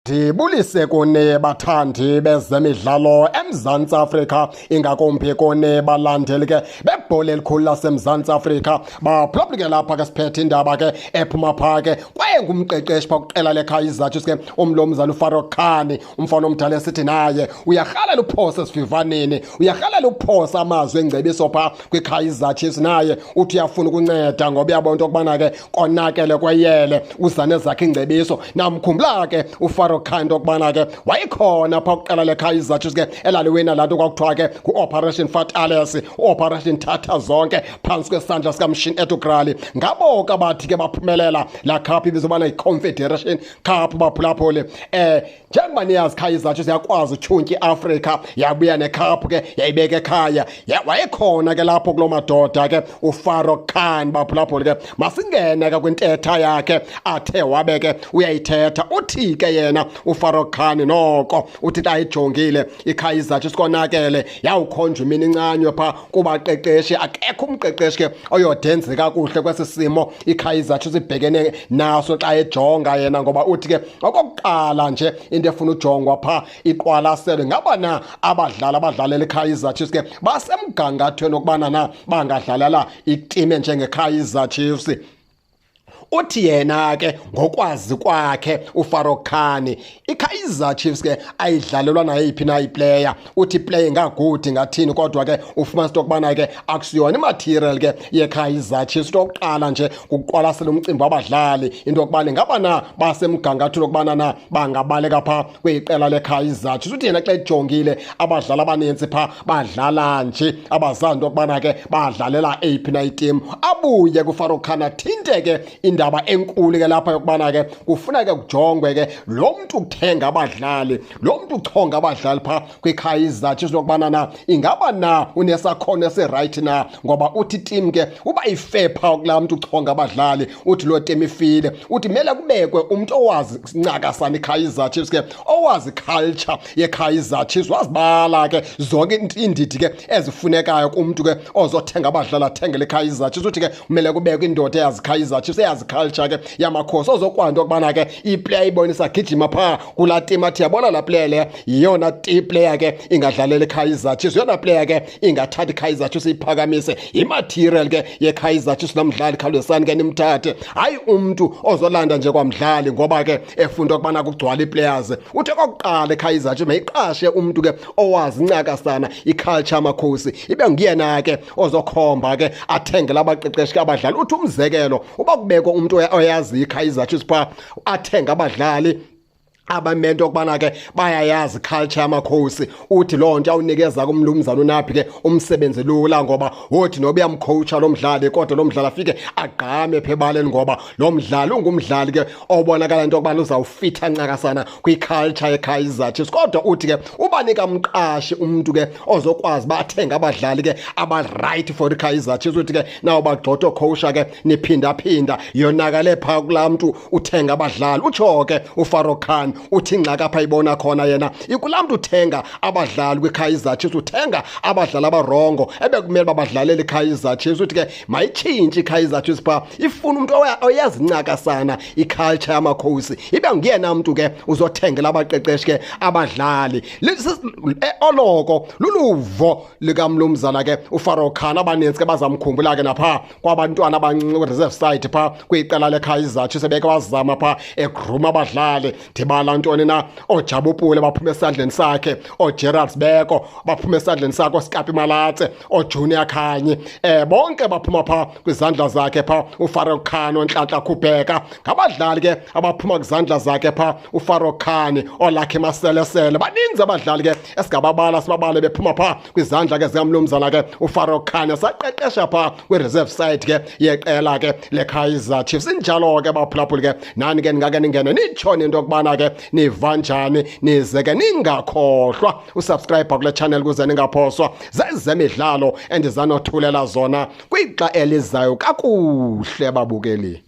Ndibulise kuni bathandi bezemidlalo eMzantsi Afrika, ingakumbi kuni balandeli ke bebhola elikhulu laseMzantsi Afrika. Baphulaphula lapha ke siphethe indaba ke ephuma phaa ke kwaye ngumqeqeshi phaa kwiqela leKaizer Chiefs ke umlomzana uFarouk Khan, umfana omdala esithi naye uyarhalela uphosa esivivaneni, uyarhalela uphosa amazwi engcebiso phaa kwiKaizer Chiefs, naye uthi uyafuna ukunceda ngoba uyabona into yokubana ke konakele kweyele uza nezakhe ingcebiso. Namkhumbula ke uFarouk Khan okubana ke wayekhona phaa kwiqela leKaizer Chiefs ke elaliwina laa nto kwakuthiwa ke ku-Operation Fatalis, u-Operation Thatha Zonke phantsi kwesandla sikamshin Etukrali. Ngabo ke bathi ke baphumelela laa cup ibizwa ubana yi-Confederation Cup baphulaphuli. Njengoba niyazi Kaizer Chiefs yakwazi utyhuntya iAfrika, yabuya necup ke yayibeka ekhaya. Wayekhona ke lapho kuloo madoda ke uFarouk Khan baphulaphuli ke. Masingene ke kwintetha yakhe athe wabe ke uyayithetha. Uthi ke yena uFarouk Khan noko uthi xa ijongile iKaizer Chiefs konakele yawukhonjwa imini incanywe phaa kubaqeqeshi. Akekho umqeqeshi ke oyodenze kakuhle kwesi simo iKaizer Chiefs ibhekene naso xa ejonga yena, ngoba uthi ke okokuqala nje into efuna ujongwa phaa iqwalaselwe ngaba na abadlalela iKaizer Chiefs ke basemgangathweni okubana na bangadlalela itimu enjengeKaizer Chiefs. Uthi yena ke ngokwazi kwakhe uFarouk Khan iKaizer Chiefs ke ayidlalelwa nayiphi na iplayer. Uthi play ngagude ngathini kodwa ke ufumanisa into yokubana ke akusiyona imaterial ke yeKaizer Chiefs. Into yokuqala nje ukuqwalasela umcimbi wabadlali into yokubana ngaba na basemgangathweni okubana na bangabaleka phaa kwiqela leKaizer Chiefs. Uthi yena xa ejongile abadlali abanintsi phaa badlala nje abazanto into yokubana ke badlalela eyiphi na itimu. Abuye kuFarouk Khan athinte ke indaba enkulu ke lapha yokubana ke kufuneka kujongwe ke lo mntu uthenga abadlali, lo mntu uchonga abadlali phaa kwiKaizer Chiefs lokubana na ingaba na unesakhono esirayithi na, ngoba uthi team ke uba ifair phaa kulaa mntu uchonga abadlali. Uthi loo team ifile, uthi mele kubekwe umntu owazi ncakasana iKaizer Chiefs ke, owazi culture yeKaizer Chiefs, wazibala ke zonke iindidi ke ezifunekayo kumntu ke ozothenga abadlali athengele iKaizer Chiefs. Uthi ke kumele kubekwe indoda eyazi iKaizer Chiefs, eyazi culture ke yamakhosi, ozokwanto okubana ke iplayer ibonisa gijima phaa kulaa team athi yabona laa player le yiyona player ke ingadlalela iKaizer Chiefs, yona player ke ingathatha iKaizer Chiefs iphakamise imaterial ke yeKaizer Chiefs. Namdlali khawulezisani ke nimthathe, hayi umntu ozolanda nje kwamdlali ngoba ke efunda okubana kugcwala iplayers. Uthe kokuqala iKaizer Chiefs mayiqashe umntu ke owazi ncakasana iculture yamakhosi, ibe nguyena ke ozokhomba ke athengela abaqeqeshi ke abadlali. Uthi umzekelo uba kubekho umntu oyazi iKaizer Chiefs phaa athenga abadlali abamento okubana ke bayayazi culture yamakhosi, uthi loo nto awunikeza kumlumzana unaphi ke umsebenzi lula, ngoba uthi noba uyamcoacha lo mdlali kodwa lo mdlali afike agqame pha ebaleni, ngoba lo mdlali ungumdlali ke obonakala into yokubana uzawufitha ncakasana kwiculture yeKaizer Chiefs. Kodwa uthi ke ubanika mqashi umntu ke ozokwazi bathenga abadlali ke abaright for iKaizer Chiefs. Uthi ke nawo bagxotho coacha ke niphindaphinda yonakale phaa kulaa mntu uthenga abadlali. Utsho ke uFarouk Khan uthi ingxaki apha ibona khona yena ikulaa mntu uthenga abadlali kwiKaizer Chiefs, uthenga abadlali abarongo ebekumele babadlalela iKaizer Chiefs. Uthi ke mayitshintshe iKaizer Chiefs phaa ifuna umntu oyazi ncakasana iculture yamakhosi, ibe nguyena mntu ke uzothengela abaqeqeshi ke abadlali. Oloko luluvo likamlumzana ke uFarouk Khan. Abaninzi ke bazamkhumbula ke naphaa kwabantwana abancinci kwi-reserve side phaa kwiqela leKaizer Chiefs ebeke wazama phaa egruma abadlali. Ndibala ntoni na oJabupule baphuma esandleni sakhe, oGerald Sibeko baphuma esandleni sakhe, oSkapi Malatse, oJunior Khanyi, bonke baphuma phaa kwizandla zakhe phaa uFarouk Khan, oNhlanhla Khubheka. Ngabadlali ke abaphuma kwizandla zakhe phaa uFarouk Khan, oLucky Maselesele. Baninzi abadlali ke esigababala sibabale bephuma phaa kwizandla ke zikamlumzana ke uFarouk Khan, saqeqesha phaa kwi-reserve side ke yeqela ke leKaizer Chiefs. Injalo ke baphulaphuli ke nani ke ningake ningene nitshone into yokubana ke niva njani, nize ke ningakhohlwa usubscribe kule channel kuze ningaphoswa zezemidlalo endizanothulela zona kwixa elizayo kakuhle babukeli.